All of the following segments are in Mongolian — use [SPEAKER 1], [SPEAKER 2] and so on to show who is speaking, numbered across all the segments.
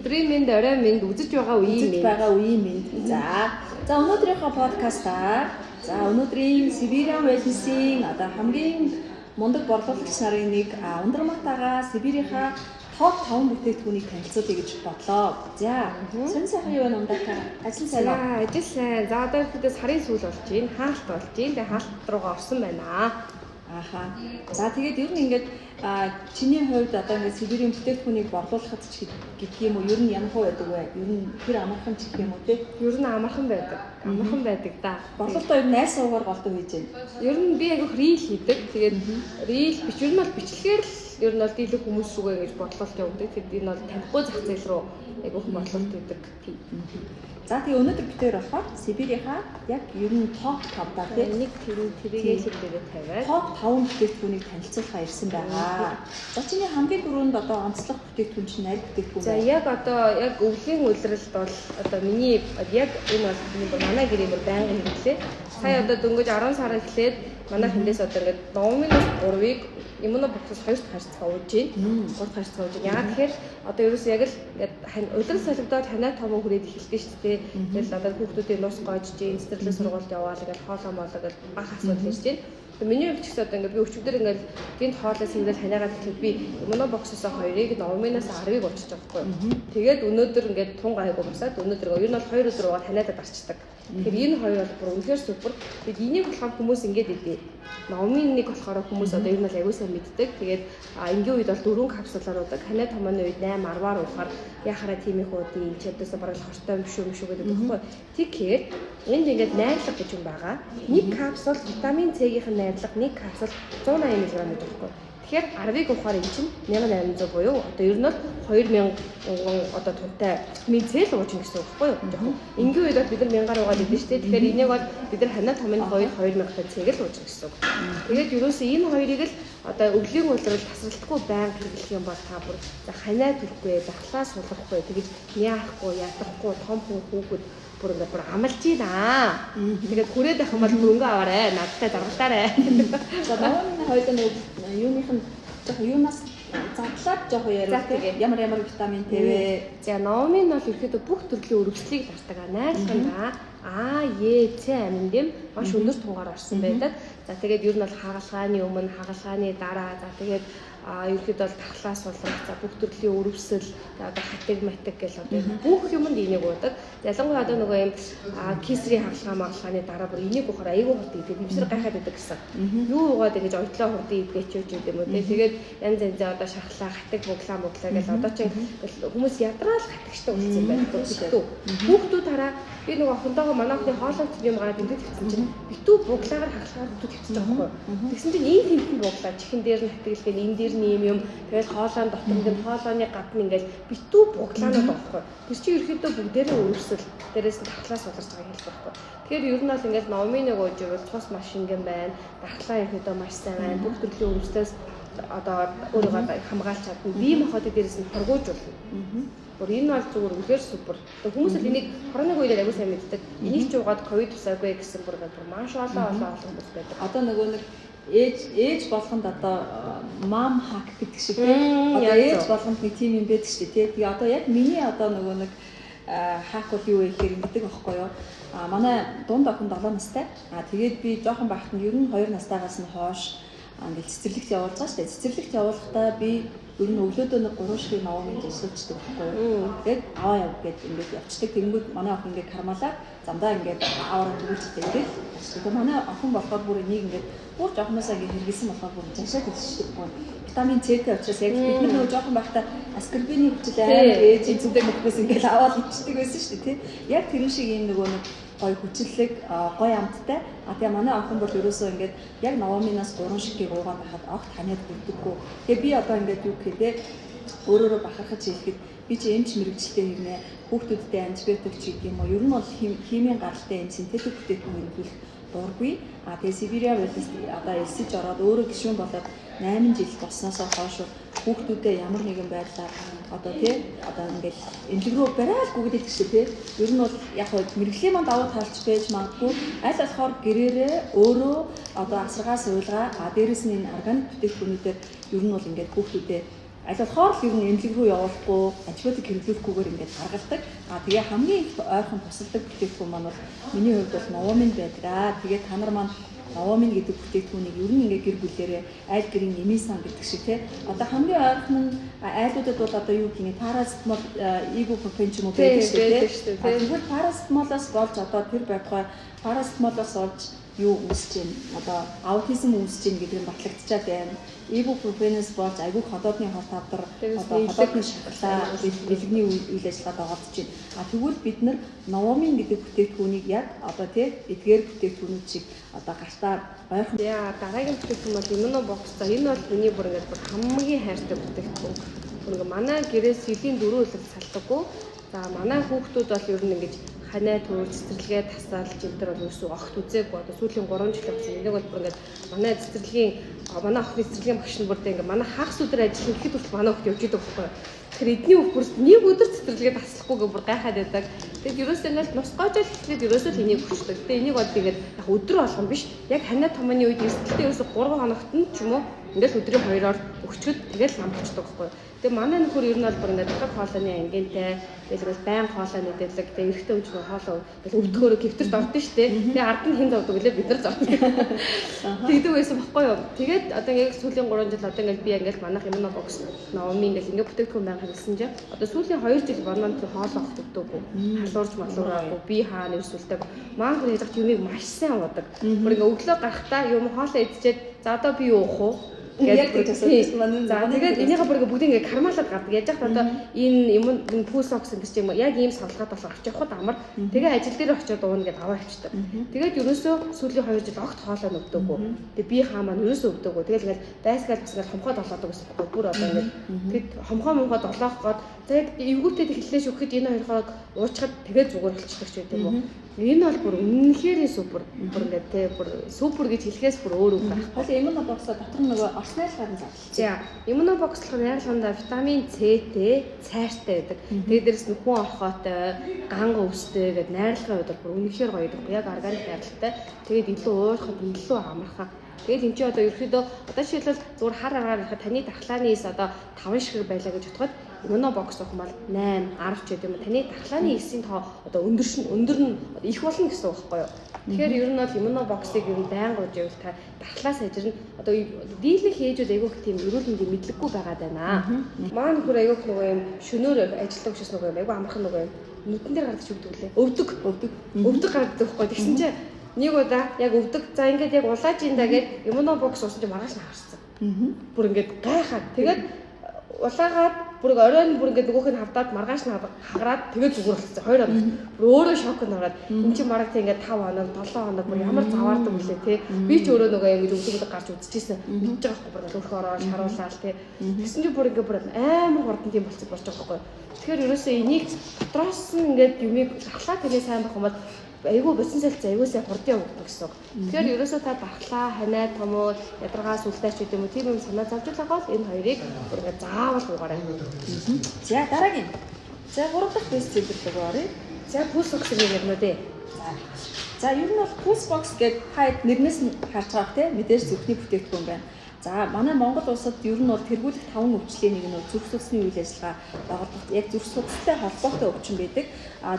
[SPEAKER 1] Өдрийн мэнд, орой мэнд, үзэж байгаа үеийн мэнд. За өнөөдрийнхөө подкастаар өнөөдрийн Siberian Wellness-ийн хамгийн мундаг борлуулагч нарын нэг Ундрматага Сибирийнхаа топ 5 бүтээгдэхүүнийг танилцуулъя гэж бодлоо. За, сонь сайхан юу вэ Ундрматага? Ажил сайн уу?
[SPEAKER 2] Ажил сайн. За одоо ихэдээ сарын сүүл болж байна. Хаалт болж байна. Тэгээ хаалт руугаа орсон байна.
[SPEAKER 1] Аха. За тэгээд ер нь ингээд чиний хувьд одоо ингээд Сибирийн бүтээгдэхүүнийг борлуулахад ч гэдэг юм уу? Ер нь ямар хөө байдаг вэ? Ер нь тэр амархан ч гэх юм уу те?
[SPEAKER 2] Ер нь амархан байдаг. Амархан байдаг да.
[SPEAKER 1] Борлуулалтаа ер нь найс суугаар голдуу хийж байна.
[SPEAKER 2] Ер нь би айгүйх рил хийдэг. Тэгээд рил ер нь бол бичлэгээр л ер нь бол дийлэх хүмүүс рүүгээ гэж борлуулалт явуулдаг. Тэгээд энэ бол танихгүй зах зээл рүү айгүйх борлуулалт хийдэг.
[SPEAKER 1] За тэгээ өнөөдөр битээр болохоор Сибирийнхаа яг ер нь топ 5 даа тийм
[SPEAKER 2] нэг тэрийг хэлбэрээр тавиад
[SPEAKER 1] топ 5 бүтээгдэхүүнийг танилцуулахаар ирсэн байгаа. За чиний хамгийн түрүүнд одоо онцлог бүтээгдэхүүн чинь аль бүтээгдэхүүн вэ?
[SPEAKER 2] За яг одоо яг өвлийн үйлрэлд бол одоо миний яг энэ бол манай гэрийн байнгын хэрэглээ. Сая одоо дөнгөж 10 сар эхлээд манай хүндээс одоо ингээд номинус 3-ыг иммунобоксоос 2-т харьцаа ууж байна. 3-т харьцаа ууж байна. Яагаад тэгэхээр одоо ерөөсөө яг л ингээд удирдал солигдоод ханаа том хүрээд эхэлдэг шүү дээ. Тэгэл одоо хүүхдүүдийн нус гоож чинь, цэцэрлэг сургуульд яваал ингээд хоолоо моолоо гэж бага асуудал ирж байна. Миний хувьд ч гэсэн одоо ингээд би өчигдөр ингээд гинт хоолоос ингээд ханаагаад ирэхэд би иммунобоксоос 2-ыг номинус 10-ыг уучиж байгаа байхгүй. Тэгээд өнөөдөр ингээд тун гайгүй басаад өнөөдөр ер нь бол 2 өдөр угаад ханаадаг гарчдаг. Тэгэхээр энэ хоёр бол бүр үнэхээр супер. Тэгээд энийг болохоор хүмүүс ингээд идэв. Номын нэг болохоор хүмүүс одоо ер нь аягүй сайн мэддэг. Тэгээд энгийн үед бол 4 капсулаар удаг. Ханаа томооны үед 8 10-аар уухаар яхаараа тийм их уудын энэ ч ядаас бараг хортой юм шүү гэдэг байхгүй. Тэгэхээр энд ингээд найрлага гэж юм байгаа. Нэг капсул витамин C-ийн найрлага нэг капсул 180 мг гэдэг байхгүй. Тэгэхээр 10-ыг уухаар эн чинь 1800 буюу одоо ер нь бол 2000 одоо тунтай витамин C л ууж гэсэн үг байхгүй юу? Энгийн үед бид нар 1000-аар угаад идэв шүү дээ. Тэгэхээр энийг бол бид нар ханаа томын 2000 C-г л ууж гэсэн үг. Тэгээд ерөөсөө энэ хоёрыг л одоо өвлийн үйлрэл тасралтгүй байнга хэрэглэх юм бол та бүр за ханаа төрөхгүй, дахлаа сулрахгүй, тэгэж яахгүй, ядахгүй, том хүүхэд бүр ингээд бүр амлж ийна. Тэгээд хүрээд байх юм бол мөнгө аваарай, надтай даргалтаарай.
[SPEAKER 1] За номын хоёрын юуных нь жоохон юунаас задлаад жоохон яриа тийм ямар витамин Т вэ?
[SPEAKER 2] За номын бол ихэд бүх төрлийн өрөвслийг дартаг. Найрлаганда А, Е, С амин дэм маш өндөр тунгаар орсон байдаг. За тэгээд ер нь бол хагалгааны өмнө, хагалгааны дараа, за тэгээд ерөөд бол тахлаа сулрах, за бүх төрлийн өрөвсөл, одоо хатаг матик гэл одоо бүх юмд энийг уудаг. Ялангуяа одоо нөгөө юм кесрийн хагалгааны дараа бүр энийг уухаар айгүй хурд идэв. Имсэр гайхаад байдаг гэсэн. Юу уугаад ингэж ойтлоо хурд идгээч юу гэдэг юм уу те. Тэгээд янз янзаа одоо шахлаа, хатаг буглаа гэл одоо чинь хүмүүс ядраал хатагчтай үлдсэн байдаг. Хүүхдүүд хараа би нөгөө охиндоо манай охины хоолойч юм гараад ингээд хэвчсэн чинь битүү буглаагаар хагалгаар хөтөд хэвчэж байгаа байхгүй. Тэгсэн чинь ийм хэмхэн буглаа чихэн дээр нь хатгалгээл энэ дээр нь юм тэгэл хоолойн дотор ингээд хоолойны гадна ингээд битүү буглаанууд байхгүй. Тэр чинь ерөөхдөө бүгдээрээ өрөвсөл дээрээс нь дахлаас суларч байгаа хэлэх байхгүй. Тэгэхээр ер нь бол ингээд номиныг ууж ивэл цус маш шингэн байна. Дахлаа ерөөхдөө маш сайн байна. Бүх төрлийн өрөвслөөс одоо өөрийгөө хамгаалж чадна. Бие махбодыг дээрээс нь хоргоожуулна. Бүр энэ бол зүгээр үнэхээр супер. Тэгээ хүмүүс л энийг коронавиг үеэр аягүй сайн мэддэг. Энийг ч угаад ковид тусаагүй гэсэн бүр маш олон хүмүүс байдаг.
[SPEAKER 1] Одоо нөгөө нэг ээж болгонд одоо мам хак гэдэг шиг тийм. Одоо ээж болгонд нэг тийм юм байдаг шүү дээ. Тэгээ одоо яг миний одоо нөгөө нэг хак бол юу вэ гэхээр ингэдэг байхгүй юу? Манай дунд охин 7 настай. Тэгээд би жоохон байхад нь ер нь 2 настайгаас нь хойш ингээд цэцэрлэгт явуулж байгаа шүү дээ. Цэцэрлэгт явуулахдаа би ер нь өглөөдөө нэг 3 ширхэг номын жилсэлждэг байхгүй юу. Тэгээд аваа яв гэд ингээд явцдаг. Тэнгүүд манай охин ингээд кармалаа замдаа ингээд аваараа дүүрчтэй ирэл. Тэгээд манай охин болохоор бүр энийг ингээд бүр жоохноосаа ингээд хэрэгсэн болохоор бүр жашаад хэлсэн шүү дээ. Витамин С-тэй учраас яг бид нар нөгөө жоохон байхдаа аскорбины хүчил амар ээж эзэнтэй хүмүүс ингээд аваад ичдэг байсан шүү дээ тий. Яг тэр шиг юм нөгөө нэг гой хүчлэг, гой амттай. Тэгээ манай охин бол ерөөсөө ингээд яг номинаас 3 ширхгийг уугаад байхад огт ханиад бүрдэггүй. Тэгээ би одоо ингээд юу гэхээр өөрөөрөө бахархаж хэлэхэд би чи эмч мэрэгчлээ хэрнээ хүүхдүүдтэй антибиотик ч гэдэг юм уу. Ер нь бол химийн гаралтай энэ синтетик бүтээгдэхүүн хэрэглэх дургүй. Тэгээ Siberian Wellness одоо элсэж ороод өөрөө гишүүн болоод 8 жил болсноосоо хойш хүүхдүүдэд ямар нэгэн байдлаар одоо тий одоо ингээд эмнэлэг рүү бараалгүй гэдэг чинь тий ер нь бол яг хөө мэрэгжлийн манд давуу талч байж магадгүй аль болохоор гэрээрээ өөрөө одоо асаргаа суулгаа дээрэс нь энэ органик бүтээгдэхүүнүүдээр ер нь бол ингээд хүүхдүүдэд аль болохоор л ер нь эмнэлэг рүү явуулахгүй, антибиотик хэрэглүүлэхгүйгээр ингээд гаргадаг. Тэгээ хамгийн их ойрхон тусалдаг бүтээгдэхүүн маань бол миний хувьд бол новомин байдаг. Тэгээ та нар маань новомин гэдэг бүтээгдэхүүнийг ер нь ингээд гэр бүлээрээ аль гэрийн эмисан гэдэг шиг те. Одоо хамгийн ойрхон нь айлуудад бол одоо юу гэх юм парацетамол, ибупрофен ч юм уу байдаг шүү дээ. Тэгвэл парацетамолоос болж одоо тэр байтугай парацетамолоос олж юу үүсэж байна? Одоо аутизм үүсэж байна гэдэг нь батлагдчихад байна. Ибупрофенээс болж айгүй ходоодны хол тавдар, одоо ходоодны шахлаа, бэлгэний үйл ажиллагаад оролцож байна. Тэгвэл бид нар новомин гэдэг бүтээгдэхүүнийг яг одоо тий эдгээр бүтээгдэхүүнүүд шиг одоо гартаа ойрхон.
[SPEAKER 2] Яа, дараагийн бүтээгдэхүүн бол иммунобокс. За энэ бол миний бүр ингээд хамгийн хайртай бүтээгдэхүүн. Бүр манай гэрээс жилийн 4 өдөр салдаггүй. За манай хүүхдүүд бол ер нь ингэж ханаа төр цэцэрлэгээ тасаал жимтэр бол ерөөсөө огт үзээгүй. Одоо сүүлийн 3 жил болсон. Энийг бол бүр ингээд манай цэцэрлэгийн манай охины цэцэрлэгийн багш нар бүрдээ ингээд манай хагас өдөр ажиллах ихэд бол манай хүүхд явж идэг байхгүй. Тэгэхээр эдний хүүхд нэг өдөр цэцэрлэгээ таслахгүйгээ бүр гайхаад байдаг. Тэгэд ерөөсөө ингээд нус гоожол хэлээд ерөөсөө л энийг хүчдэг. Гэтэ энийг бол ингээд яг өдөр болгон биш. Яг ханаа томооны үед эрсдэлтэй ерөөсөө 3 хоногт нь ч юм уу ингээд өдрийн 2-оор өгчөд тэгэл намчдаг байхгүй. Тэгээ манай нөхөр ер нь бол бүр ингээд дахад хоолойны ангинтай тэгэл байн хоолой нэдэрлэг тэгээ эрэгтэй хүн чинь хоолой тэгэл өвдөхөөрөө кэвтэрт ордон шүү дээ. Тэгээ ард нь хэн зовдөг гэлээ бид нар зовдог. Тэгдэг байсан байхгүй юу. Тэгээд одоо ингээд сүүлийн 3 жил одоо ингээд би ингээд манайх иммунобокс новомин ингээд ингээд бүтээгдэхүүн байнг хэлсэн чинь одоо сүүлийн 2 жил борнон тэр хоолой өгдөггүй. Халуурч малуураагүй би хаана ерсүүлдэг. Маань бүр яаж юмыг маш сайн уудаг. Бүр ингээд өглөө гарахтаа юм хоолой идчихэд за одоо би уух уу
[SPEAKER 1] гэдэг асуулт маань.
[SPEAKER 2] За тэгээд энийхээ бүр бүгд ингэ кармалаад гардаг. Яаж яхад одоо энэ пулсокс гэдэг чинь яг ийм савлгаад болох авч явахд амар. Тэгээ ажил дээр очиод уuna гэдээ аваа авчдаг. Тэгээд ерөөсөө сүүлийн 2 жил огт хоолой өгдөггүй. Тэгээ би хаа маань ерөөсөө өгдөггүй. Тэгэл ингээл байсгаал бас ингээл хомхоод олоодаг гэсэн. Бүр одоо ингээд тэгэд хомхоод олоох гээд за яг эвгүүтэд эхлэлээ шүхэд энэ хоёр хоог уучхад тэгээд зүгээр болчихдаг ч гэдэг юм уу. Энэ бол бүр үнэнхээр супер. Бүр ингээд те бүр супер гэж хэлэхээс бүр өөр үг байх.
[SPEAKER 1] Хоол иммунобоксоо дотор нөгөө орсны шарын задлаа.
[SPEAKER 2] За иммунобокс болохоор яалганда витамин С-тэй цайртай байдаг. Тэгээд дээрэс нь хүн орхоотой, ганга өвстэй гэдэг найрлагын үед бүр үнэнхээр гоё байдаг. Яг органик найрлагатай. Тэгээд илүү уурахад илүү амархан. Тэгээд энэ ч одоо ерөөхдөө одоо жишээлбэл зүгээр хар агаар ихэд таны дархлааны эс одоо 5 шиг байлаа гэж бодоход иммунобокс авах юм бол 8, 10 ч гэдэг юм. Таны дархлааны эсийн тоо одоо өндөр нь их болно гэсэн үг байхгүй юу? Тэгэхээр ер нь бол иммунобоксыг ер нь байнга ууж байвал та дархлаа сайжирна. Одоо дийлэнх ээжүүд айгүйх тийм эрүүл мэндийн мэдлэггүй байгаад байна. Маань нөхөр айгүйх нөгөө юм шөнөөр ажилладаг учраас нөгөө айгүй амархан нөгөө юм нүдэн дээр гардаг ч үгдэг лээ. Өвдөг гардаг байхгүй. Тэгсэн чинь нэг удаа яг өвдөг. За ингээд яг улааж инда гээд иммунобокс уусан чинь маргааш нь харсан. Бүр ингээд гайхаад тэгээд улаагаад бүр оройн бүр ингээд нөгөөх нь хавдаад маргааш нь хагараад тэгээд зүгээр болчихсон. 2 хоног. Бүр өөрөө шокнд ороод энэ чинь мараг тийм ингээд 5 хоног, 7 хоног бүр ямар заваардаг үлээ те. Би ч өөрөө нөгөө ингэж өвдөгөд гарч үзчихсэн. Мэдж байгаа байхгүй бүр өөрхөө ороод шаруулаад те. Тэгсэн чинь бүр ингээд бүр амар хурдан тийм болчих болж байгаа байхгүй. Тэгэхээр ерөөсөө энийг дотроос нь ингээд юмыг дархлаа таны сайн байх юм бол айгүй босон салц айгуусаа хурдан явагддаг гэсэн. Тэгэхээр ерөөсөө та дархлаа, ханаа, томоо, ядаргаа сүлдээч гэдэг юм уу тийм юм санаа зовж байгаа бол энэ хоёрыг ингээд заавал уугаарай.
[SPEAKER 1] За дараагийн. За 3 дахь тест зүйлийг оръё.
[SPEAKER 2] За пулсбокс гэж ярина дээ.
[SPEAKER 1] За ер нь бол пулсбокс гэдэг хаад нэрнээс нь харж байгаа те мэдээж зүрхний бүтээгдэхүүн байна. За манай Монгол улсад ер нь бол тэргүүлэх 5 өвчлийн нэг нь зүрх судасны үйл ажиллагаа байгуулалт яг зүрх судастай холбоотой өвчин байдаг.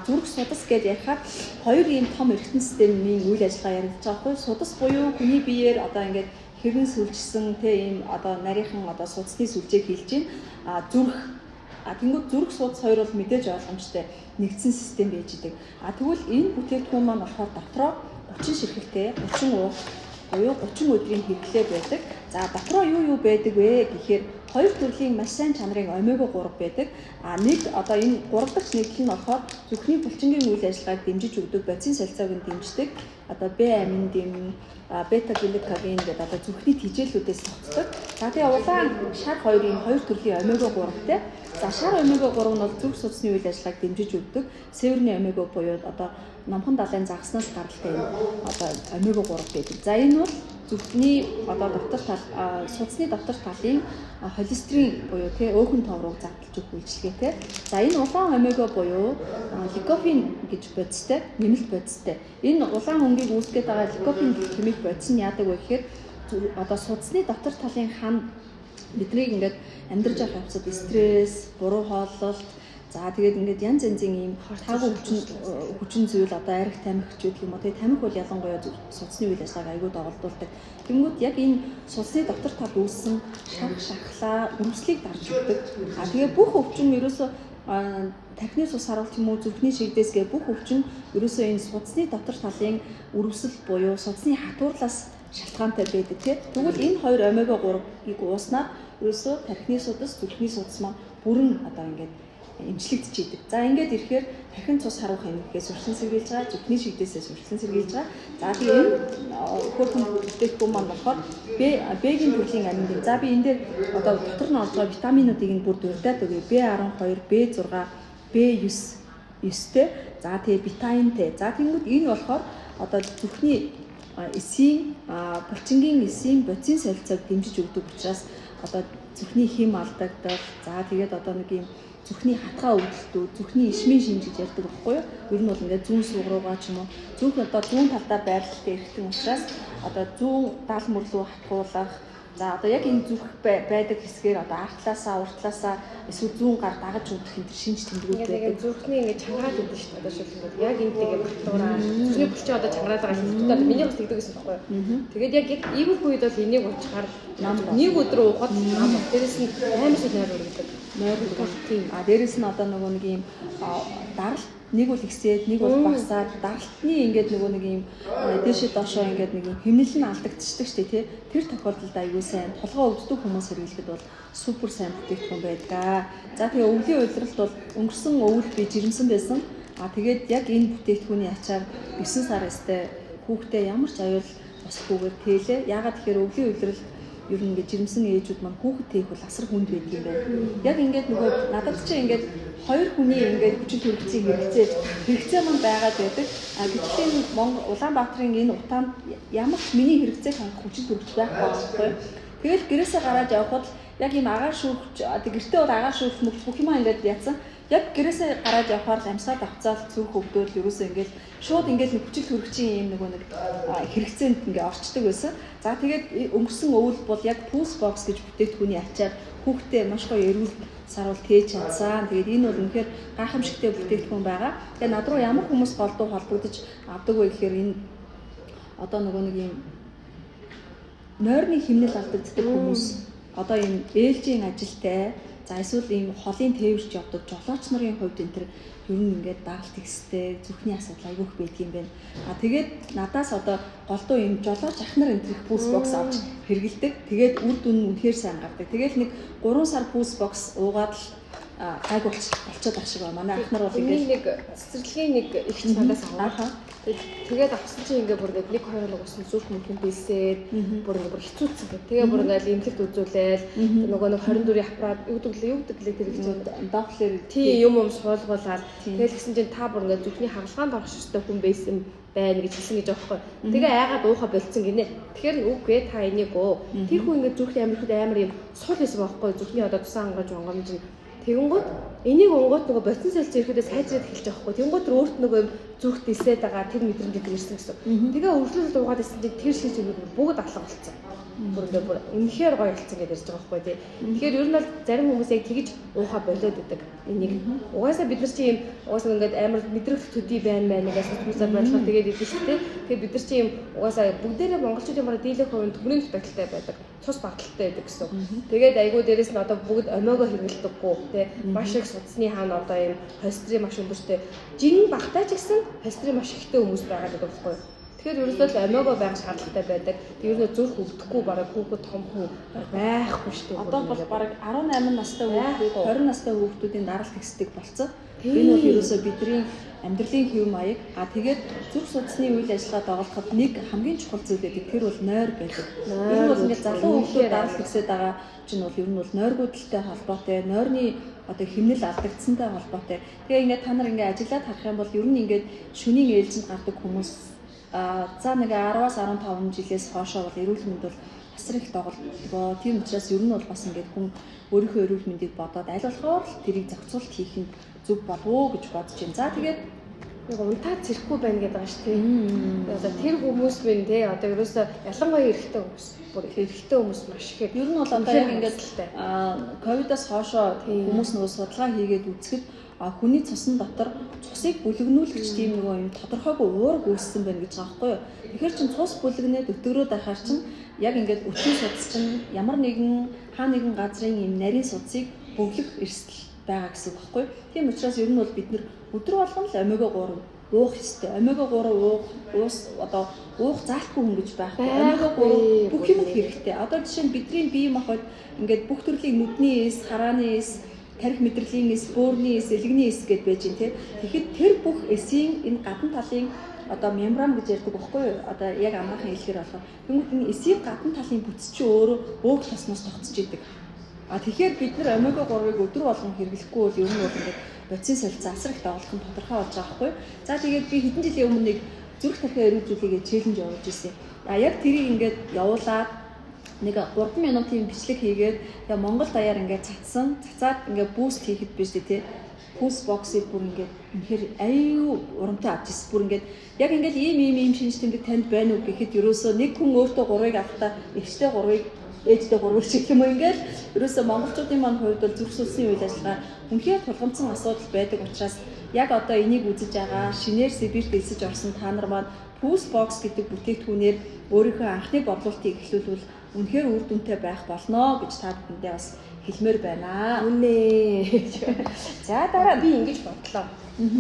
[SPEAKER 1] Зүрх судас гэж ярихад 2 ийм том эргэтэн системийн үйл ажиллагаа яригдж байгаа хгүй. Судас буюу хүний биеэр одоо ингээд хэрэн сүлжсэн те ийм одоо нарийнхан одоо судасны сүлжээг хилж ийн. Зүрх тэнгууд зүрх судас хоёр бол мэдээж ойлгомжтой нэгдсэн систем байж идэг. Тэгвэл энэ бүтээгдэхүүн маань болохоор дотроо 30 ширхэгтэй 30 уух буюу 30 өдрийн хэрэглээ байдаг. За дотроо юу байдаг вэ гэхээр 2 төрлийн маш сайн чанарын омега 3 байдаг. Нэг одоо энэ 3 дахь нэгдэл нь болохоор зүрхний булчингийн үйл ажиллагааг дэмжиж өгдөг бодисын солилцоог нь дэмждэг. Одоо Б амин дэм, бета глюкаген гэдэг одоо зүрхний тижээлүүдээс тогтдог. За тэгээ улаан шар хоёрын 2 төрлийн омега 3-тэй. За шар омега 3 нь бол зүрх судасны үйл ажиллагааг дэмжиж өгдөг. Северний омега буюу одоо номхон далайн загаснаас гаралтай одоо омега 3 байдаг. За энэ бол зүрхний одоо дотор тал судасны дотор талын холестерин буюу тий өөхөн товрог задлж өгөх үйлчилгээтэй. За энэ улаан омега буюу ликофен гэж бодистой, нэмэлт бодистой. Энэ улаан өнгийг үүсгэж байгаа ликофен хэмээх бодис нь яадаг вэ гэхээр одоо судасны дотор талын хан биднийг ингээд амьдраж явах явцад стресс, буруу хооллолт, за тэгээд ингээд янз янзын ийм таагүй хүчин зүйл одоо арх тамхи ч гэх юм уу. Тэгээд тамхи бол ялангуяа судасны үйл ажиллагааг аягүй доголдуулдаг. Тэнгүүд яг энэ судасны дотор тал үүссэн шахлаа, үргэлжлэлийг дарж өгдөг. Тэгээд бүх өвчин ерөөсөө тархины цус харуулт юм уу зүрхний шигдээсгээ бүх өвчин ерөөсөө энэ судасны дотор талын үргэлжлэл буюу судасны хатуурлаас шалтгаантай байдаг тийм. Тэгвэл энэ хоёр омега 3-ыг ууснаар ерөөсөө тархины судас, зүрхний судас маань бүрэн одоо ингээд эмчлэгдэж идэг. За ингээд ирэхээр тархин цус харуулах эмгээс урьдчилан сэргийлж байгаа, зүрхний шигдээсээс урьдчилан сэргийлж байгаа. За тэгээ энэ хөөрхөн бүтээгдэхүүн маань болохоор Б-гийн төрлийн амин. За би энэ дээр одоо дотор нь орж байгаа витаминуудыг нь бүр дурдаад өгье. B12, B6, B9 9-тэй. За тэгээ бетаинтэй. За тэгмүүд энэ болохоор одоо зүрхний эсийн булчингийн эсийн бодисын солилцоог дэмжиж өгдөг учраас одоо зүрхний хэм алдагдал. За тэгээд одоо нэг юм зүрхний хатгаа өвдөлтүүд, зүрхний ишмийн шинж гэж ярьдаг байхгүй юу? Ер нь бол ингээд зүүн сүг руугаа ч юм уу, зүрх одоо зүүн талдаа байрлалтай эрхтэн учраас одоо зүүн дал мөр рүү хатгуулах. За одоо яг энэ зүрх байдаг хэсгээр одоо артлаасаа, уртлаасаа эсвэл зүүн гар дагаж өгөх энэ шинж тэмдгүүд байдаг.
[SPEAKER 2] Яг зүрхний ингээд чангараад байдаг шүү дээ. Одоо шилжүүлээд яг энэтэйгээ балтуураа. Зүрхний булчин одоо чангараад байгаа хэвчээ одоо миний бас тэгдэг гэсэн байхгүй юу? Тэгээд яг иймэрхүү үед бол энийг уучгаар нэг өдрөө уухад нам. Дээрээс нь амар шиг нойр үргэлдэг.
[SPEAKER 1] Тийм. Дээрээс нь одоо нөгөө нэг юм даралт нэг бол ихсээд, нэг бол багасаад, даралтны ингээд нөгөө нэг юм дээшээ доошоо ингээд нэг юм хэмнэл нь алдагдчихдаг шүү дээ, тий. Тэр тохиолдолд аягүй сайн толгоо өвддөг хүмүүс хэрэглэхэд бол супер сайн бүтээгдэхүүн байдаг. За тэгээ өвлийн уйлралт бол өнгөрсөн өвөл би жирэмсэн байсан. Тэгээд яг энэ бүтээгдэхүүний ачаар 9 сар өстэй хүүхдээ ямар ч аюул бослохгүйгээр тээлээ. Яагаад тэгэхээр өвлийн уйлралт ер нь ингээд жирэмсэн ээжүүд маань хүүхэд тээх бол асар хүнд байдаг юм байна. Яг ингээд нөгөө надад чинь ингээд хоёр хүний ингээд хүчин төрөлцийг хэрэгцээ маань байгаад байдаг. Гэтэл энэ Улаанбаатарын энэ утаанд ямар ч миний хэрэгцээг хангах хүчин төрөлч байхгүй байхгүй. Тэгэл гэрээсээ гараад явхад яг ийм агаар шүүгч гэртээ бол агаар шүүгч мөгч бүх юм ингээд ятсан. Яг гэрээсээ гараад явхаар амсгаад авцаал зүрх өвдөөл ерөөсөө ингээд шууд ингээд нэг хүчил төрөгчийн юм нэг хэрэгцээнд ингээд орчдөг байсан. За тэгээд өнгөрсөн өвөл бол яг пульс бокс гэж бүтээгдэхүүний ачаар хүүхдээ маш гоё эрүүл саруул тээж чадсан. Тэгээд энэ бол үнэхээр гайхамшигтай бүтээгдэхүүн байгаа. Тэгээд над руу ямар хүмүүс голдуу холбогдож авдаг вэ гэхээр энэ одоо нөгөө нэг юм нойрны хэмнэл алдагддаг хүмүүс одоо энэ ээлжийн ажилтай за эсвэл ийм холын тээвэрч явдаг жолооч нарын хувьд энэ төр ер нь ингээд дагалт ихстэй зүрхний асуудал айгүйх байдаг юм байна. Тэгээд надаас одоо голдуу ийм жолооч ах нар энэ төр пульс бокс авч хэрэгэлдэг. Тэгээд үр дүн нь үнэхээр сайн гардаг. Тэгээд нэг 3 сар пульс бокс уугаад л гайг болчиход байх шиг байна. Манай ах нар бол ингээд
[SPEAKER 2] нэг цэцэрлэгийн нэг их надаас аваа. Тэгээд авсан чинь ингээ бүр нэг 2 хоног усан зүрх мөнхийн бэлсээд бүр ингээ бүр хэцүүцсэн гэх. Тэгээ бүр ингээ имлэгт үзүүлээл нөгөө нэг 24 аппарат юу гэдэг тэр хэлж доктор тий юм суулгуулаад тэгэл гисэн чинь та бүр ингээ зүрхний хагалгаанд орох шигтэй хүн байсан байна гэж хэлсэн гэж аахгүй. Тэгээ айгаад ууха болцсон гинэ. Тэгэхээр үгүй та энийг өө. Тэр хүн ингээ зүрхний амар юм сул байсан байхгүй. Зүрхний одоо тусаа хангаж онгомж тэгэнгүүт энийг онгоот нөгөө ботин салж ирэхээс хайжраад эхэлж байгаа хгүй. Тэгэнгүүт өөрт нөгөө зүрх дисээд байгаа тэр мэдрэмжийг ирсэн гэсэн. Тэгээ өргөлөөл дуугаад исэн чинь тэр шиг бүгд алга болцсон. Бүр ингээ бүр үнэхээр гоё болцсон гэж ярьж байгаа хгүй тий. Тэгэхээр ер нь бол зарим хүмүүс яг тэгж ууха болоод идэг. Энийг угаасаа бид нар чи юм угаасаа ингээд амар мэдрэх төдий байна нэгээс хүмүүсээр байлгаа тэгээд идэв шүү дээ. Тэгээд бид нар чи юм угаасаа бүгдээрээ монголчуудын бараг дийлэх хувийн түмний дутагдaltaй байдаг. Цус багталтай байдаг гэсэн. Тэгээд айгуу дээрэс нь одоо бүгд омега хэрэглэдэггүй тий. Маш их судасны хаана одоо юм холестерин маш өндөртэй. Жин багтаа ч гэсэн холестерин маш ихтэй хүмүүс байгаа гэдэг байхгүй юу? Тэгэхээр ерөөсөө омега байх шаардлагатай байдаг. Тэр нь зүрх өвдөхгүй бараг хүүхэд том хүн байхгүй шүү дээ.
[SPEAKER 1] Одоо бол бараг 18 настай хүүхдүүд 20 настай хүүхдүүдийн даралт ихсдэг болцсон. Энэ бол ерөөсөө бидний амьдралын хэв маяг. Тэгээд зүрх судасны үйл ажиллагаа доголоход нэг хамгийн чухал зүйл байдаг. Тэр бол нойр байдаг. Энэ бол ингээд залуу хүүхдүүд даралт ихсээд байгаа чинь бол ер нь бол нойргүйдэлтэй холбоотой, нойрны одоо хэмнэл алдагдсантай холбоотой. Тэгээ ингээд та нар ингээд ажиллаад харах юм бол ер нь ингээд шөнийн ээлжинд гардаг хүмүүс за нэг 10-аас 15 жилээс хоошоо бол эрүүл мэнд бол асар их доголдгоо. Тийм учраас ер нь бол бас ингээд хүн өөрийнхөө эрүүл мэндийг бодоод аль болохоор тэрийг зохицуулт хийх нь зөв болов уу гэж бодож байна. За тэгээд
[SPEAKER 2] нэг унтаад зэрэхгүй байна гэдэг байгаа шүү дээ. Одоо тэр хүмүүс минь те одоо ерөөсөө ялангуяа эрэгтэй хүмүүс бүр эрэгтэй хүмүүс маш ихээр
[SPEAKER 1] ер нь бол одоо яг ингээд ковидоос хоошоо хүмүүс нөгөө судалгаа хийгээд үзэхэд хүний цусны дотор цусыг бүлэгнүүлэгч тийм нөгөө юм тодорхойгүй уураг үүссэн байна гэж байгаа байхгүй юу. Тэгэхээр чин цус бүлэгнээд өтгөрөөд ахаар чин яг ингээд өтгөн судас чин ямар нэгэн хаа нэгэн газрын юм нарийн судсыг бөглөх эрсдэл байгаа гэсэн үг байхгүй юу. Тийм учраас ер нь бол бид нэр өдөр болгон л омега 3 уух ёстой. Омега 3 одоо уух заалтгүй хүн гэж байхгүй. Омега 3 бүх юм хэрэгтэй. Одоо жишээ нь бидний бие махбод ингээд бүх төрлийн нүдний эс, харааны эс, тарих мэдрэлийн эс, бөөрийн эс, элэгний эс гэдээ байж гин тий. Тэгэхэд тэр бүх эсийн энэ гадна талын одоо мембран гэж ярьдаг байхгүй юу? Одоо яг амархан хэлэхээр болохоор тэгмэд энэ эсийн гадна талын бүтц чи өөрөө өөх тосноос тогтсож идэг. Тэгэхээр бид нар омега 3-ыг өдөр болгон хэрэглэхгүй бол ер нь бол ингээд бодисын солилцоо асар их тоглох нь тодорхой болж байгаа байхгүй юу? За тэгээд би хэдэн жилийн өмнө нэг зүрх тархиа эрүүжүүлэгээ челленж явуулж ирсэн. Яг тэрийг ингээд явуулаад нэг 3 минутын бичлэг хийгээд тэгээ Монгол даяар ингээд цацаад ингээд буст хийхэд биш тий. Пульс боксыг бүр ингээд үнэхээр аюу урамтай авч ирсэн. Бүр ингээд яг ингээд ийм шинж тэмдэг танд байна уу гэхэд ерөөсөө нэг хүн өөртөө 3-ыг авахтаа эгчтэй 3-ыг ээжтэй 3-ыг шиг юм ингээд ерөөсөө монголчуудын маань хувьд бол зүрх судасны үйл ажиллагаа үнэхээр тулгамдсан асуудал байдаг учраас яг одоо энийг үзэж байгаа шинээр Сибирт элсэж орсон та нар маань пульс бокс гэдэг бүтээгдэхүүнээр өөрийнхөө анхны бодлуулалтыг эхлүүлвэл үнэхээр үр дүнтэй байх болно гэж та бүхэндээ бас хэлмээр байна.
[SPEAKER 2] Үнэ. За дараа би ингэж бодлоо.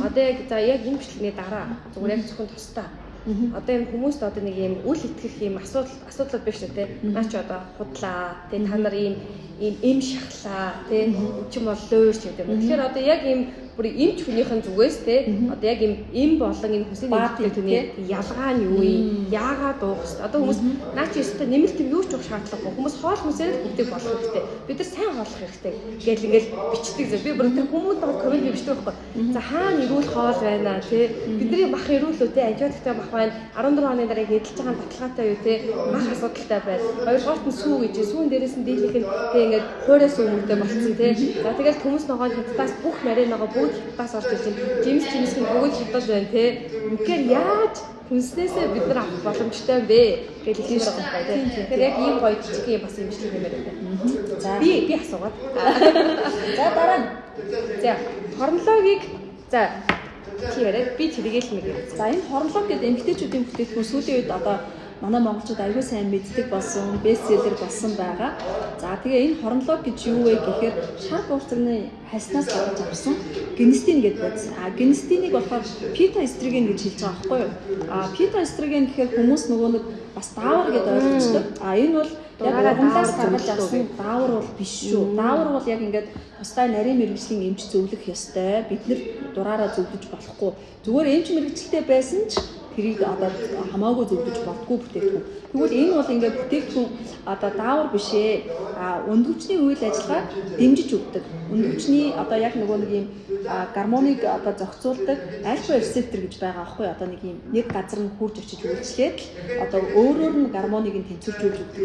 [SPEAKER 2] Одоо яг энэ бичлэгийн дараа зүгээр яг зөвхөн тусдаа. Одоо энэ хүмүүст одоо нэг юм үл итгэх юм асуудал биш үү те. Наа чи одоо худлаа. Тэ та нар ийм эм шахлаа. Тэ чи бол луурч гэдэг юм. Тэгэхээр одоо яг ийм бүр эмч хүнийхэн зүгээс те одоо яг эм болон энэ хүсний нэмэлтний ялгаа нь юу юм? Яагаад уух вэ? Одоо хүмүүс наа чи өстө нэмэлт юм юу ч уух шаардлагагүй. Хүмүүс хоол хүнсээр бүгдийг болох хэрэгтэй. Бид нар сайн хооллох хэрэгтэй. Гэл ингээл бичдэг зэ. Би бүр тэр хүмүүс комент бичдэг байхгүй. За хаана ирүүл хоол байна те. Бидний мах ирүүлүү те. Антибиотиктэй мах байна. 14 оны дараа эдэлж байгаа баталгаатай юу те. Мах асуудалтай байна. Хоёрдугаарт нь сүү гэж. Сүүн дээрээс нь дийлэх нь те ингээд хуурай сүүмтэй болцсон те. За тэгэл хүмүүс ногоо хятадаас бүх нарийн ногоо бүгд хятадаас орж ирсэн. Жимс нь бүгд хятад байна те. Үнэхээр яаж хүнснээсээ бид нар авах боломжтой юм бэ гэж хэлж байгаа юм байна. Тэгэхээр яг ийм гоё жижиг юм бас юм шиг юм байна. За би асуугаад. За дараа нь. За хорнологийг за чи яриад би тэргээл нэг.
[SPEAKER 1] За энэ хорнолог гэдэг эмэгтэйчүүдийн бүтээгдэхүүн сүүлийн үед одоо манай монголчууд аягүй сайн мэддэг болсон, бестселлер болсон байгаа. За тэгээ энэ хорнолог гэж юу вэ гэхээр шар буурцагны хальснаас гарч авсан генистин гэдэг байсан. Генистинийг болохоор фитоэстроген гэж хэлж байгаа байхгүй юу? Фитоэстроген гэхээр хүмүүс нөгөө нэг бас даавар гэдэг ойлгочтой. Энэ бол яг ургамлаас гаргаж авсан даавар бол биш шүү. Даавар бол яг ингээд тусгай нарийн мэргэжлийн эмч зөвлөх ёстой. Бид нэр дураараа зөвлөж болохгүй. Зүгээр эмч мэргэжилтэй байсан ч тэрийг одоо хамаагүй зөвлөж болтгүй бүтээгдэхүүн. Тэгвэл энэ бол ингээд бүтээгдэхүүн одоо даавар биш ээ. Өндөвчний үйл ажиллагаа дэмжиж өгдөг. Өндөвчний одоо яг нөгөө нэг юм гормоныг одоо зохицуулдаг альфа рецептор гэж байгаа аахгүй одоо нэг юм нэг газар нь хурж очиж үйлчлээд одоо өөрөөр нь гормоныг нь тэнцвэржүүлж өгдөг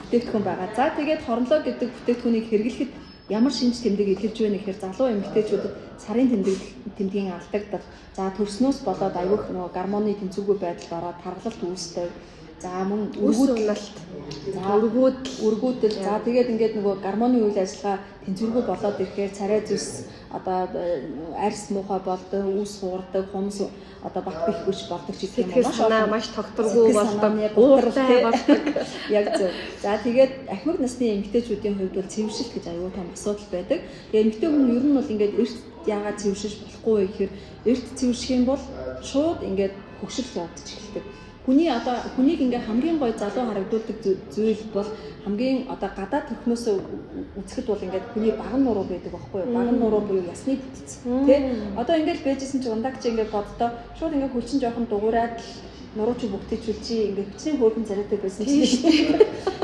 [SPEAKER 1] бүтээгдэхүүн байгаа. За тэгээд хорнолог гэдэг бүтээгдэхүүнийг хэрэглэхэд ямар шинж тэмдэг илэрж байна гэхээр залуу эмэгтэйчүүдэд сарын тэмдгийн алдагдал, за төрснөөс болоод аюух нөгөө гормоны тэнцвэргүй байдалд ороод тархалт үүсдэг. За мөн өргүүдэл за тэгээд ингээд нөгөө гормоны үйл ажиллагаа тэнцвэргүй болоод ирэхээр царай зүс одоо арьс муухай болдог, үүс хуурдаг, хумс одоо бат бэх хүч болдог ч гэх юм
[SPEAKER 2] уу маш тогтворгүй болдог, ууртай болдог.
[SPEAKER 1] Яг зөв. За тэгээд ахмад насны эмэгтэйчүүдийн хувьд бол цэвэршилт гэж аюул том асуудал байдаг. Тэгээд эмэгтэй хүн ер нь бол ингээд эрт яагаад цэвэршиж болохгүй вэ гэхээр эрт цэвэрших юм бол шууд ингээд хөгшил явагдаж эхэлдэг. Хүнийг ингээ хамгийн гой залуу харагдуулдаг зүйл бол хамгийн одоо гадаад төрхнөөс үзэхэд бол ингээ хүний баган нуруу байдаг байхгүй юу? Баган нуруу буюу ясны бүтц. Тэ? Одоо ингээл бэжсэн чи ундаг чи ингээ боддоо шууд ингээ хөлчин жоохон дугуураад нуруу чи бүгдээчүүл чи ингээ хүчний хөөрхөн царайтай байсан чи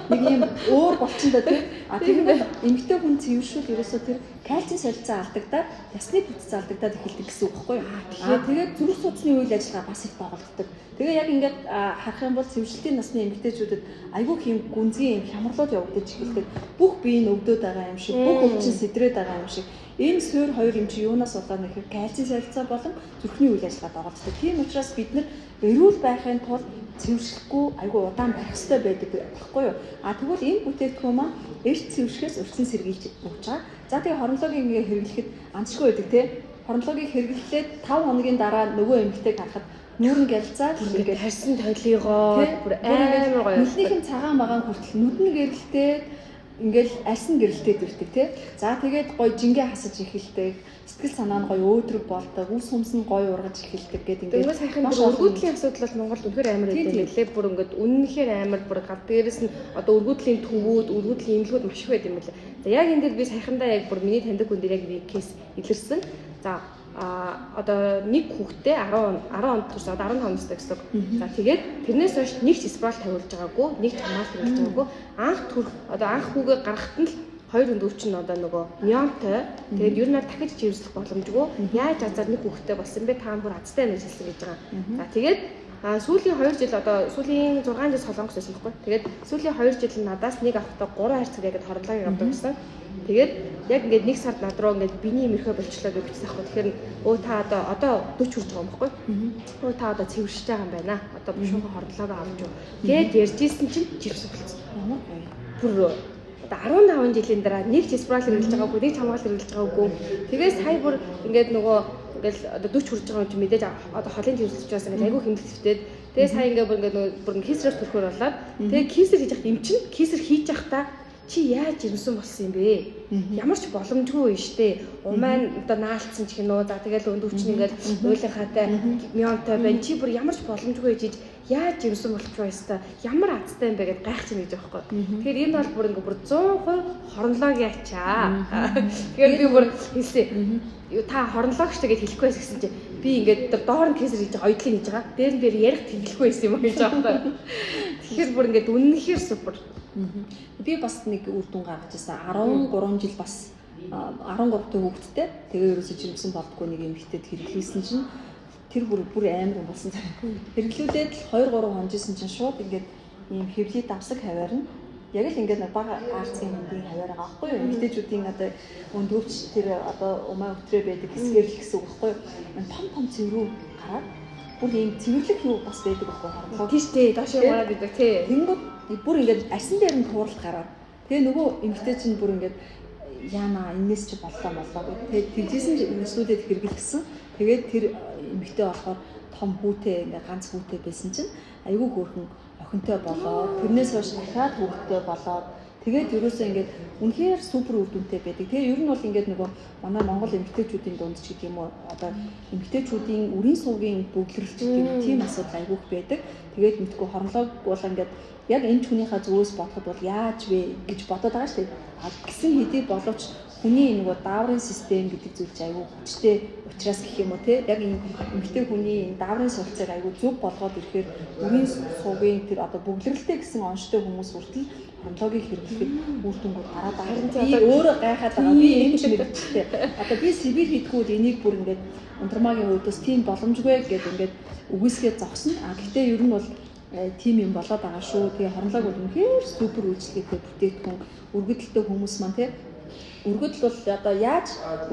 [SPEAKER 1] нэг юм өөр болчиндоо тий. Тэгэхээр эмэгтэй хүн цэвэршүүл ерөөсөө тэр кальцийн солилцоо алдагдаад ясны бүтц алдагдаад эхэлдэг гэсэн үг байхгүй юу? Тэгээд зүрх судасны үйл ажиллагаа бас их доголддог. Тэгээ яг ингээд харах юм бол цэвэршилтийн насны эмэгтэйчүүдэд айгүй хэм гүнзгий юм хямралууд явагдаж эхэлдэг. Бүх бие нь өвдөд байгаа юм шиг, бүх өвчин сэдрээд байгаа юм шиг. Энэ суурь хоёр юм чи юунаас болоод нэхэр кальцийн солилцоо болон зүрхний үйл ажиллагаанд оролцдог. Тийм учраас бид нар эрүүл байхын тулд цэвэршихгүй айгүй удаан барих хэрэгтэй байдаг байхгүй юу? Тэгвэл энэ бүтээгдэхүүн маань эрт цэвэршихээс урьдчилан сэргийлж өгч байгаа. За тэгээ хорлогийг ингээ хэрэглэхэд амжихгүй байдаг тий. Хорлогийг хэрэглээд 5 хоногийн дараа нөгөө эмэгтэйг харахад нүүрэн гэлзаад
[SPEAKER 2] ингээд харьсан тойлогоо бүр амар гоё.
[SPEAKER 1] Нүднийхэн цагаан багаан хүртэл нүдэн гэрэлтээд ингээл альсан гэрэлтээд ирдэг тий. За тэгээд гоё жингээ хасаж эхэлдэг. Сэтгэл санаа нь гоё өөдрөг болдог. Үс хүмс нь гоё ургаж эхэлдэг гэдэг ингээд.
[SPEAKER 2] Тэгмээс хайхын өргөдлийн асуудал бол Монголд үнэхээр амар байдаг юм лээ. Бүр ингээд үнэнхээр амар бүр гал дээрэс нь одоо өргөдлийн төвүүд, өргөдлийн имлгүүд маш их байд юм лээ. За яг энэ дээр би сайхандаа яг бүр миний таньдаг хүн дээр яг нэг кейс илэрсэн. За одоо нэг хүүхдээ 10 онд төрс одоо 15 настай гэсэн. За тэгээд тэрнээс хойш нэг ч спрал тавиулж байгаагүй, нэг ч хамгаалт тавиулж байгаагүй. Анх хүүгээ гаргахад нь хоёр өндөвч нь одоо нөгөө мионтой. Тэгээд ер нь дахиж чивэрлэх боломжгүй. Яаж азар нэг хүүхдээ болсон бэ? Та бүр азтай байж хэлсэн гэж байгаа. За тэгээд сүүлийн 2 жил одоо сүүлийн 6 жил солонгос байсан байхгүй. Тэгээд сүүлийн 2 жил надаас нэг авахтаа 3 хайрцаг яагаад хорлоог авдаг гэсэн. Тэгээд яг ингээд нэг сард над руу ингээд биний мэрхэ болчлоо гэж бичсэн байхгүй. Тэгэхээр та одоо 40 хүрч байгаа юм байхгүй. Та одоо цэвэршиж байгаа юм байна. Одоо бушуухан хорлоог авч юу. Гээд ярьжсэн чинь живс болсон.
[SPEAKER 1] Ямар гоё.
[SPEAKER 2] Бүр 15 жилийн дараа нэг ч спрал хэрэглэж байгаагүй, нэг ч хамгаалал хэрэглэж байгаагүй. Тэгээд сая бүр ингээд нөгөө ингээл одоо 40 хүрч байгаа юм чи мэдээж одоо холын төвлөрч байсан ингээд айгүй хэмнэлттэй. Тэгээд сая ингээд бүр кисрээр төрөхөр болоод тэгээд кисэр хийж яхад эмчин кисэр хийж яхтаа чи яаж ирсэн болсон юм бэ? Ямар ч боломжгүй юм штэ. Умаа одоо наалтсан ч гинөө. За тэгэл өндөвчин ингээд уйлынхаатай мионтой байна. Чи бүр ямар ч боломжгүй хийж яаж ирсэн болчихвоо ёстой. Ямар азтай юм бэ гэд гайхаж байна гэж байгаа байхгүй. Тэгэхээр энэ бол бүр ингээд бүр 100% хоронлоог яачаа. Тэгэхээр би бүр хэлсэн. Та хоронлоог штэ гэд хэлэхгүй байсан чинь би ингээд тэр доор нь кесэр хийж байгаа ойдлыг хийж байгаа. Дээр нь би ярих хэлэхгүй байсан юм гэж байгаа байхгүй. Тэгэхээр бүр ингээд үнэнхээр супер.
[SPEAKER 1] Би бас нэг үр дүн гаргаж ирсэн. 13 жил бас 13 дэх хүүхэдтэй. Тэгээ ерөөсөж жирэмсэн болдгоо нэг эмэгтэйд хэрэглүүлсэн чинь тэр бүр амар юм болсон. Хэрэглүүлээд 2-3 хонжсэн чинь шууд ингээд ийм хэвлий давсаг хаваар нь яг л ингээд бага арцын хөндийн хаваар байгаа байхгүй юу? Эмэгтэйчүүдийн одоо өндөвч тэр одоо умаа өтрөө байдаг хэсгээр л гэсэн үг байхгүй юу? Том цэврүү гараад бүр ийм цэвэрлэх юу бас байдаг байхгүй юу?
[SPEAKER 2] Тийш дээ, доош яваад байдаг тий.
[SPEAKER 1] Тэнгүүд бүр ингээд арьсан дээр нь тууралт гараад тэгээ нөгөө эмэгтэй чинь бүр ингээд яана энэс чи боллоо гэх. Тэгээд тэгжсэн зүйлүүдэд хэрэглэсэн. Тэгээд тэр эмэгтэй болохоор том хүүтэй ингээд ганц хүүтэй байсан чинь айгүй хөөрхөн охинтой болоод тэрнээс хойш дахиад хүүтэй болоод тэгээд ерөөсөө ингээд үнэхээр супер үр дүнтэй байдаг. Тэгээ ер нь бол ингээд нөгөө манай Монгол эмэгтэйчүүдийн дунд ч гэдэг юм уу одоо эмэгтэйчүүдийн үрийн сувгийн бөглөрөлт гэх юм тийм асуудал айгүйх байдаг. Тэгээд мэдгүй хорлоог бол ингээд яг энэ хүнийхээ зүгээс бодоход бол яаж вэ гэж бодоод байгаа шүү дээ. Гисэн хэдий боловч хүний нөгөө дааврын систем гэдэг зүйл чинь айгүй хүчтэй учраас гэх юм уу те яг энэ эмэгтэй хүний дааврын суралцыг айгүй зөв болгоод ирэхээр үрийн сувгийн тэр одоо бөглөрөлтэй гэсэн онцтой хүмүүс хүртэл хорлогийг хэрэглэхэд үр дүнгууд гараад байгаа. Би өөрөө гайхаад байгаа. Би энэ ч мэрэгчтэй. Одоо би Сибирь хийдгүүд энийг бүр ингээд унтармаагийн үүдээс тийм боломжгүй гэдэг ингээд үгүйсгээ зогсно. Гэхдээ ер нь бол тийм юм болоод байгаа шүү. Тэгээ хорлоог бол үнэхээр супер үйлчлэгтэй бүтээгдэхүүн өргөдөлтөй хүмүүс маань те өргөдөл бол одоо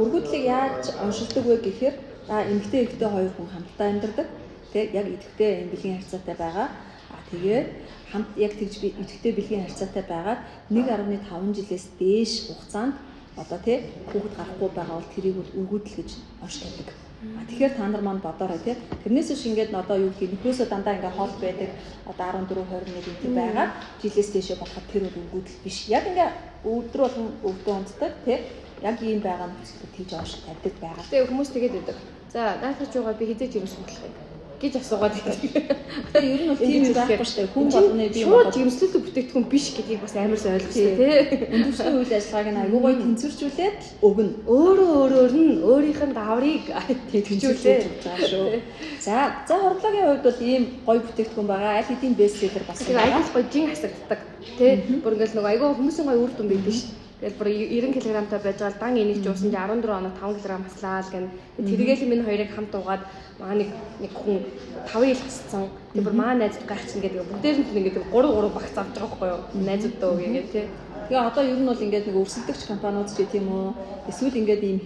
[SPEAKER 1] өргөдлийг яаж оншилдог вэ гэхээр эмэгтэй эрэгтэй хоёр хүн хамтдаа амьдардаг. Тэгээ яг идэвхтэй энэ бэлгийн харьцаатай байгаа. Тэгээд хамт яг тэгж идэвхтэй бэлгийн харьцаатай байгаад 1.5 жилээс дээш хугацаанд одоо тий хүүхэд гарахгүй байгаа бол тэрийг өргөдөл гэж онцлдог. Тэгэхээр та нар маань бодоорой тий. Тэрнээс биш ингээд одоо юу гэх нөхөөсөө дандаа ингээд хоол байдаг одоо 14 21 гэдэг байгаад жилээс дээшээ болоход тэр өргөдөл биш. Яг ингээд өдөр болгон өвдөө унтдаг тий. Яг ийм байгаа нөхцөлд тийж оошиг тавьдаг байгаа.
[SPEAKER 2] Тэгээ хүмүүс тэгээд байдаг. За наafч байгаа би хизээж юм болох юм гэж асуугаад байдаг.
[SPEAKER 1] Тэгээ ер нь бол тийм байхгүй шүү дээ. Хүн болгоны бие
[SPEAKER 2] шууд жимслэлтэй бүтээгдэхүүн биш гэдгийг бас амар сайн ойлгосон тий.
[SPEAKER 1] Өндөвчний үйл ажиллагааг нь аюу гой тэнцвэржүүлээд өгнө.
[SPEAKER 2] Өөр нь өөрийнх нь даврыг
[SPEAKER 1] тэнцвэржүүлээд байгаа шүү. За хорлогийн хувьд бол ийм гой бүтээгдэхүүн байгаа. Аль хэдийн бестселлер бас
[SPEAKER 2] байгаа. Аюу гой жин хасагддаг тий. Бүр ингээл нөгөө аюу хүмүүсийн гой үр дүн байдаг шүү. Тэгэл бүр 90 кг-тай байж байгаа дан энийг ч уусан 14 оноо 5 кг хаслаа л гэн. Тэргээл минь хоёрыг хамт уугаад маа нэг хүн 5 ил хасцсан. Тэг бүр маа найзууд гайхчихна гэдэг. Бүгдээр нь ингээд 3 багц авч байгаа байхгүй юу? Найзуудтай үгээд тий.
[SPEAKER 1] Тэгээ одоо ер нь бол ингээд нэг өрсөлдөгч компаниуд ч гэх юм уу эсвэл ингээд ийм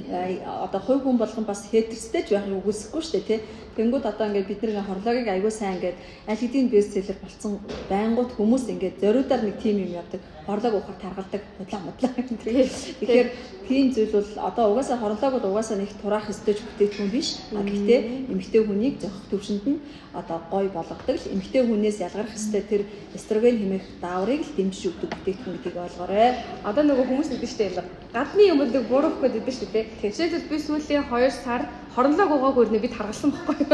[SPEAKER 1] одоо хувь хүн болгон бас хетерстэй ч байхыг үгүйсэхгүй шүү дээ тий. Тэнгүүд одоо ингээд бид нэг хорлоогийг аягүй сайн ингээд аль хэдийн бестселлер болсон байнгут хүмүүс ингээд зориудаар нэг тим юм явдаг. Хорлоог уухаар таргалдаг, худлаа. Тэгэхээр тийм зүйл бол одоо угаасаа хорлоог бол угаасаа нэг тураах өсtöж бүтээгдэхүүн биш. Гэхдээ эмэгтэй хүнийг зохих төвшөнд нь одоо гой болгодог л эмэгтэй хүнээс ялгарх өстэй тэр эстроген хэмээх дааврыг л дэмжиж өгдөг бүтээгдэхүүн гэдгийг ойлгоорой.
[SPEAKER 2] Одоо нөгөө хүмүүс гэдэг чинь юм гадны юмд нэг буурах гэдэг шүү дээ. Жишээлбэл би сүүлийн 2 сар хорлоог угаагүй нэ би таргалсан байхгүй.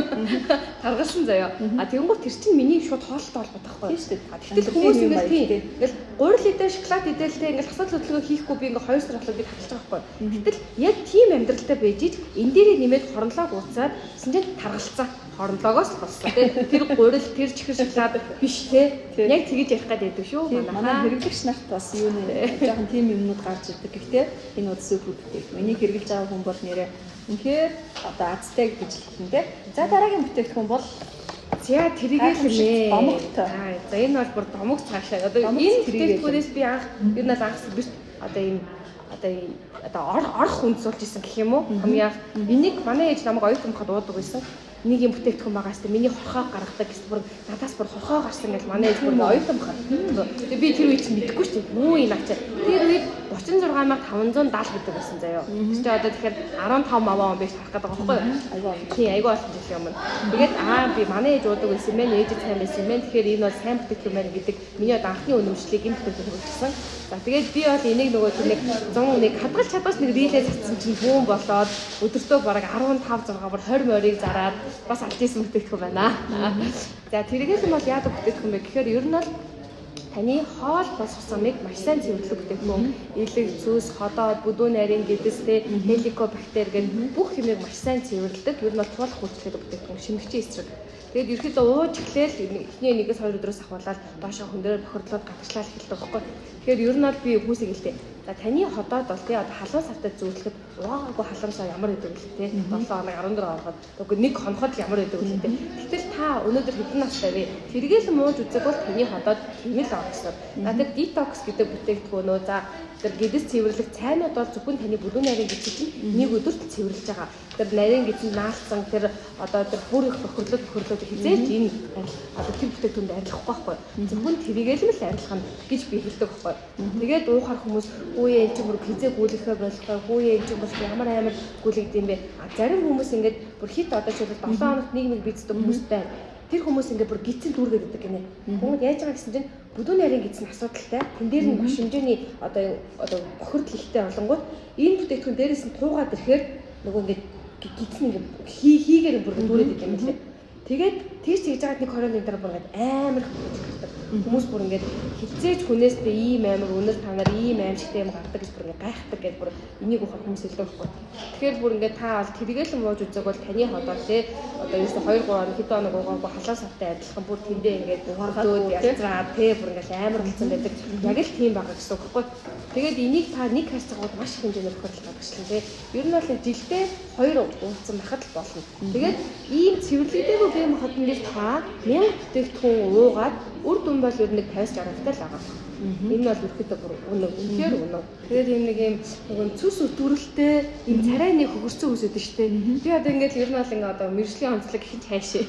[SPEAKER 2] Таргалсан заяа. Тэгэнгүүт тэр чинь миний шууд хоолтой холбоотой байхгүй. Тэгтэл хүмүүс ингээд тийм. Ингээл гурил идэл шоколад идэлтэй ингээл хасаад хөдөлгөөн хийхгүй би ингээд 2 сар болоод би таргалж байгаа байхгүй. Гэтэл яг тийм амьдралтай байж ич энэ дээрээ нэмээд хорлоог ууцаад гэсэн чинь таргалцаа. Хорлоогоос л болсон тий. Тэр гурил тэр чихэр шоколад биш тий. Яг тэгэж ярих гэдэг шүү.
[SPEAKER 1] Манай хэрэглэгч нарт бас юу нэ жоохон тийм юмнууд гарч ирдэг. Гэхдээ энэ бол супер бүтээгдэхүүн. Энийг хэрэглэж байгаа хүн бол нэрээ үнэхээр одоо азтай гэж хэлсэн тий. За дараагийн бүтээгдэхүүн бол
[SPEAKER 2] за тэрийгэл нэ.
[SPEAKER 1] Домогтой.
[SPEAKER 2] За энэ бол бүр домог цаашаа. Одоо энэ бүтээгдэхүүнээс би анх ер нь анх биш одоо энэ одоо орох хүнсүүлж исэн гэх юм уу? Хамгийн анх энийг манай ээж намайг оюутан байхад уудаг байсан. Нэг юм бүтээгдэхүүн байгаа хэвээр миний хорхоо гаргадаг гэсэн бүр надаас бүр хорхоо гарсан гэж манай ээж бүр оюутан байхад. Тэгээ би тэр үед чинь мэдэхгүй шүү дээ. Муу энэ ачаа. Тэр үед 36570 гэдэг байсан заяа. Тэгэж одоо тэгэхээр 15 маваа он биш харах гэдэг байгаа байхгүй юу? Тийм айгүй олон жил юм. Тэгээд би манай ээж уудаг байсан мэн ээж сайн байсан мэн. Тэгэхээр энэ бол сайн бүтээгдэхүүн байна гэдэг миний одоо анхны үнэмшлийг энэ бүтээгдэхүүн өгсөн. За тэгээд би бол энийг нөгөө тэр нэг 100 хадгалж чадварч нэг рилээ цацсан чинь бүүн болоод өдөртөө бараг 15 6 бүр 20 морийг зараад бас алж исэн бүтээгдэхүүн байна. За тэргээс нь бол яадаг бүтээгдэхүүн бэ гэхээр ер нь бол таны хоол боловсролыг маш сайн цэвэрлэх бүтээгдэхүүн. Илэг, цус, ходоод, бүдүүн нарийн гэдэстэй, хеликобактер гэх бүх юмыг маш сайн цэвэрлэдэг. Ер нь бол чуулах үйлчлэдэг бүтээгдэхүүн, шимэгчийн эсрэг. Тэгээд ерөөхдөө ууж эхлээл эхний нэгээс 2 өдрөөс ахуулаад доошоо хүндрээр бохирдлоод гадагшлал эхэлдэг байхгүй. Тэгэхээр ер нь бол би хүмүүсийг хэлдэг. За таны ходоод бол тий одоо халуун сартаа зүүрлэхэд угаагүй халуунсаа ямар байдаг вэ тий 7 хоног 14 хоногод үгүй нэг хоноход ямар байдаг вэ тий. Гэтэл та өнөөдөр хэдэн настай вэ? Тэргээл мууж үзэг бол таны ходоод хэмэл авчихсан. За тэр детокс гэдэг бүтээгдэхүүнөө за тэр гэдэс цэвэрлэх цайнууд бол зөвхөн таны бүдүүн нарийн гэдэс чинь нэг өдөрт цэвэрлэж байгаа. Тэр нарийн гэдэс наалцсан тэр одоо тэр бүр их бохирлоод хизээж энэ одоо тэр бүтээгдэхүүнд арилгахгүй байхгүй. Зөвхөн тэрийгэл л арилгах нь гэж би хэлдэг байхгүй. Тэгээд уухаар хүмүүс үе энэ ч мөр хизээ гүйлэхэ болохгүй үе энэ ч бас ямар амар гүйлэгдэм бэ. Зарим хүмүүс ингээд бүр хит одоо ч 7 хоногт нийгмийг бийцдэг хүмүүс байна. Тэр хүмүүс ингээд бүр гидсэн дүүргээд байдаг гинэ. Хүмүүс яаж байгаа гэсэн чинь бүдүүн нарийн гидсэн асуудалтай. Тэн дээр нь маш хэмжээний одоо бохирдол ихтэй болонгууд энэ бүтээгдэхүүн дээрээс нь туугаад ирэхээр нөгөө ингээд гидсэн ингээд хийгээр бүр дүүрээд идэм юм лээ. Тэгээд тийч хийж байгаад нэг 20 минут дараа бүр ингээд амар хөвчтэй. Хүмүүс бүр ингээд хилцээж хүнээсээ ийм амар өнөр та нар ийм аимшигтай юм гардаг гэж бүр ингээд гайхдаг гэж бүр энийг ухах хүмүүс хэлдэг байхгүй. Тэгэхээр бүр ингээд та бол тэргээл мууж үзэг бол таны ходоод те одоо ерөөсө 2 3 хэдэн хоног угаагүй халаа савтай адилхан бүр тэндээ ингээд угаагаад ялцраа те бүр ингээд амар болсон байдаг. Яг л тийм байгаа гэсэн үг байхгүй. Тэгээд энийг та нэг хайцаагууд маш их хэмжээгээр бохирдол гадагшлаа те. Ер нь бол жилдээ 2 ууцсан байхад л болно. Тэгээд ийм цэвэрлэгдээгүй гэм хотон дээр та 1000 бүтээгдэхүүн уугаад үр дүн бол ер нь 50-60 тал байгаа. Энэ бол өрхөдөө бүр үнэн үнэхээр үнэн. Тэгээд ийм нэг ийм цус өтгөрөлтэй ийм царайны хөгөрцөн үс өдөн штэ. Би одоо ингээд ер нь бол ингээд одоо мэржлийн онцлог ихэнх хайшаа.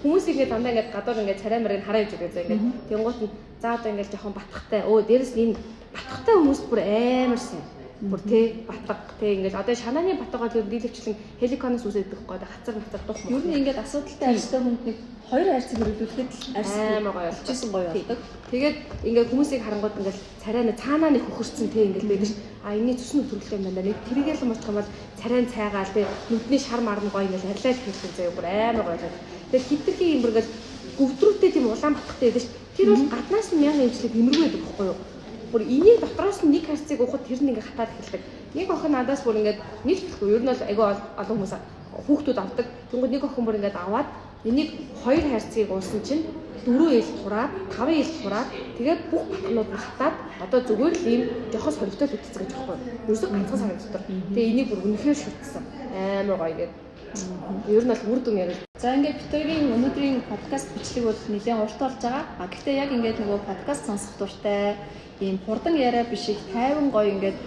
[SPEAKER 2] Хүмүүс ингээд дандаа ингээд гадуур ингээд царай мэрийг хараа гэж байгаа заа ингээд. Тэнгуут нь за одоо ингээд жоохон батхтай. Дээрэс нь энэ батхтай хүмүүс бүр амар сайн. Бүр тэ батга тэ ингээд одоо шанааны батга бол дийлөвчлэн хеликоноос үсэдэг байхгүй хацар дух мөн.
[SPEAKER 1] Ер нь ингээд асуудалтай арьстай хүнд нэг 2 арьсыг хөрвүүлэхэд
[SPEAKER 2] амар гоё
[SPEAKER 1] болчихсон гоё болдог.
[SPEAKER 2] Тэгээд ингээд хүмүүсийг харангууд ингээд царайна цаанаа нэг хөхөрцөн тэ ингээд байдаг ш. Энэний цусны төрөлтэй юм байна. Нэг тэргээл муучих юм бол царайн цайгаал тэ нүдний шар марн гоё ингээд арилаад хэлсэн заяа бүр амар гоё. Тэгээд хитрхи юм бүр ингээд гөвдрүүтэй тийм улаан батгатай байдаг ш. Тэр бол гаднаас нь 1000 эмчлэг имэргүй байдаг байхгүй юу? Бүр энийг дотроос нь нэг харцыг уухад тэр нь ингээ хатаад эхэлдэг. Нэг охин надаас бүр ингээд нэг хэлэхгүй. Ер нь бол айгүй олон хүмүүс хүүхдүүд авдаг. Тэнгүүд нэг охин бүр ингээд аваад энийг 2 харцыг уусан чинь 4 ил тураад 5 ил тураад тэгээд бүх батнууд нь хатаад одоо зүгээр л ийм жохос хоригтой л үтцсэн гэж байхгүй. Ерөөсөө ганцхан сар дотор. Тэгээ энийг бүр үнэхээр шүтсэн. Амар гоё гэдэг. Ер нь бол үр дүн ярил.
[SPEAKER 1] За ингээд битүүрийн өнөөдрийн подкаст бичлэг бол нэлээд урт болж байгаа. Гэхдээ яг ингээд нөгөө подкаст сонсох дуртай ийм хурдан яриа биш их тайван гоё ингээд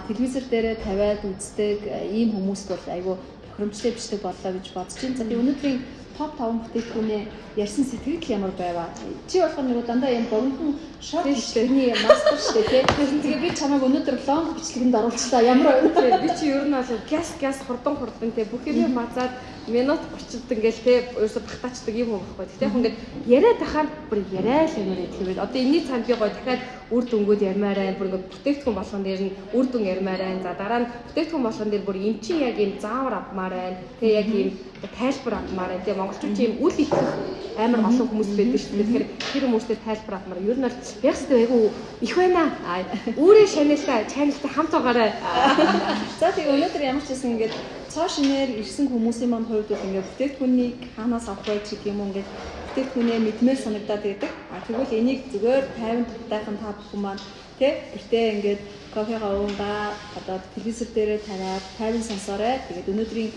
[SPEAKER 1] телевизэр дээрээ тавиад үздэг ийм хүмүүст бол айгүй тохиромжтой бичлэг боллоо гэж бодож байна. За тэгээ өнөөдрийн топ 5 бүтээгдэхүүний ярьсан сэтгэл ямар байваа. Чи болох нөгөө дандаа юм богинохон шорт бичлэгний мастер шүү дээ тий. Тэгээ би чамайг өнөөдөр лонг бичлэгэнд оруулчлаа. Ямар өнөөдөр
[SPEAKER 2] би чи ер нь бол гяс хурдан тий бүх юм мазаад минут 30-д ингээл тий ерөөсө багтаачдаг юм уу байхгүй. Тэгтээ яг ингээд яриад ахаар бүр яриа л юмэр хэлвэл одоо энэний цаанд би гоё дахиад үр дүнгууд ярмаарай. Бүр ингээд бүтээгдэхүүн болгон дээр нь үр дүн ярмаарай. За дараа нь бүтээгдэхүүн болгон дээр бүр эн чинь яг юм заавар авмаарай. Тий яг юм тайлбар авмаарай. Тий монголчууд чи юм үл итгэх амар олон хүмүүс байдаг шүү дээ. Тэгэхээр тэр хүмүүстэй тайлбар авмаар. Ер нь бол яг ч айгүй их байна. Өөрийн чаналтай хамт байгаарай.
[SPEAKER 1] За тэгээ өнөөдөр ямар ч байсан ингээд цоо шинээр ирсэн хүмүүсийн маань хувьд бол ингээд бүтээгдэхүүнийг хаанаас авах вэ гэх юм уу ингээд бүтээгдэхүүнээ мэдмээр санагдаад байдаг. Тэгвэл энийг зүгээр 50 тайхан та бүхэн маань тий гэртээ ингээд кофегаа уунгаа одоо телевизэр дээрээ тавиад 50 сонсоорой. Тэгээд өнөөдрийн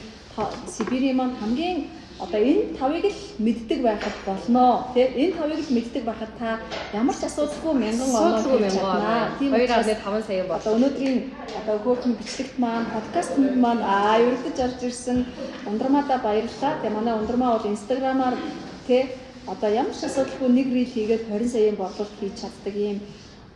[SPEAKER 1] Сибирийн маань хамгийн одоо энэ тавыг л мэддэг байхад болно. Тэгээд энэ тавыг л мэддэг байхад та ямар ч асуудалгүй 1000 оноо чадна. Тийм
[SPEAKER 2] 2.5 сая бол.
[SPEAKER 1] Одоо өнөөдрийн одоо хөөрхөн бичлэгт маань подкаст маань ерөнхийдөө орж ирсэн Ундрмаада баярлалаа. Тэгээд манай Ундрмаа бол инстаграмаар тий одоо ямар ч асуудалгүй нэг рeel хийгээд 20 саяын борлуулалт хийж чаддаг ийм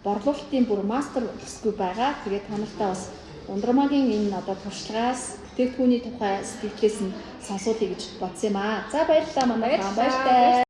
[SPEAKER 1] борлуулалтын бүр мастер бүсгүй байгаа. Тэгээд та нартай бас Ундрмаагийн энэ одоо туршлагаас бүтээгдэхүүний тухай сэтгэлээс нь сонсуулъя гэж бодсон юм аа. За баярлалаа манай баяртай.